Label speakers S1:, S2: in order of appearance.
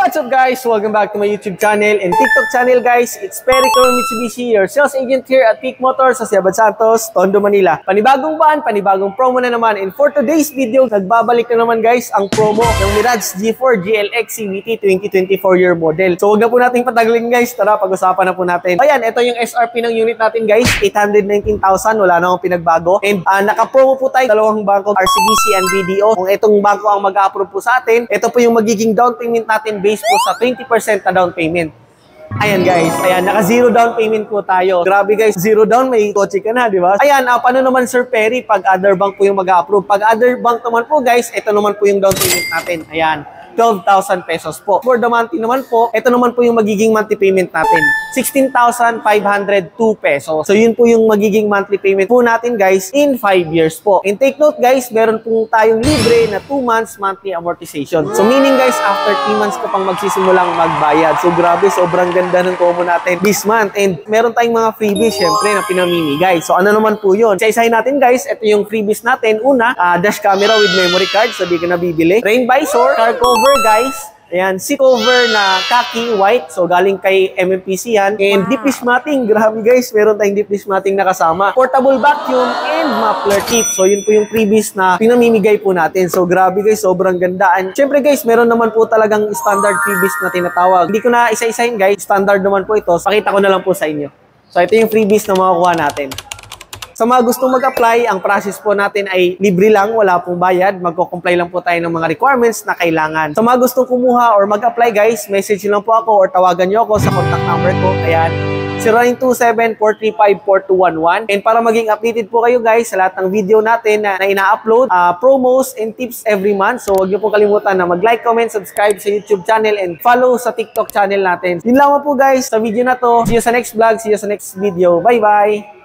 S1: What's up guys? Welcome back to my YouTube channel and TikTok channel guys. It's Perry Mitsubishi, your sales agent here at Peak Motors sa Ciabad Santos, Tondo, Manila. Panibagong buwan, panibagong promo na naman. And for today's video, nagbabalik na naman guys ang promo ng Mirage G4 GLX CVT 2024 year model. So huwag na po natin patagalin guys. Tara, pag-usapan na po natin. Ayan, ito yung SRP ng unit natin guys. 819,000, wala na akong pinagbago. And naka-promo po tayo, dalawang bangko, RCBC and BDO. Kung itong bangko ang mag-approve po sa atin, ito po yung magiging down payment natin based po sa 20% na down payment. Ayan guys, ayan, naka zero down payment po tayo. Grabe guys, zero down, may kotse ka na, di ba? Ayan, paano naman Sir Perry pag other bank po yung mag-approve? Pag other bank naman po guys, ito naman po yung down payment natin. Ayan, 12,000 pesos po. For the monthly naman po, ito naman po yung magiging monthly payment natin. 16,502 pesos. So yun po yung magiging monthly payment po natin guys in 5 years po. And take note guys, meron po tayong libre na 2 months monthly amortization. So meaning guys, after 3 months ka pang magsisimulang magbayad. So grabe, sobrang ganda ng promo natin this month. And meron tayong mga freebies syempre na pinamimigay. So ano naman po yun? Isa-isahin natin guys, ito yung freebies natin. Una, dash camera with memory card, so di ka na bibili. Rain visor, car cover guys. Ayan, seat cover na khaki white. So, galing kay MMPC yan. And deep dish matting. Grabe guys, meron tayong deep dish matting na kasama. Portable vacuum and muffler tip. So, yun po yung freebies na pinamimigay po natin. So, grabe guys, sobrang ganda. And syempre guys, meron naman po talagang standard freebies na tinatawag. Hindi ko na isa-isahin guys. Standard naman po ito. Pakita ko na lang po sa inyo. So, ito yung freebies na makukuha natin. Sa mga gustong mag-apply, ang process po natin ay libre lang, wala pong bayad. Magko-comply lang po tayo ng mga requirements na kailangan. Sa mga gustong kumuha or mag-apply guys, message lang po ako or tawagan nyo ako sa contact number ko. Ayan, 0927-435-4211. And para maging updated po kayo guys sa lahat ng video natin na ina-upload, promos and tips every month. So huwag nyo po kalimutan na mag-like, comment, subscribe sa YouTube channel and follow sa TikTok channel natin. Yun lang po guys sa video na to. See you sa next vlog, see you sa next video. Bye-bye!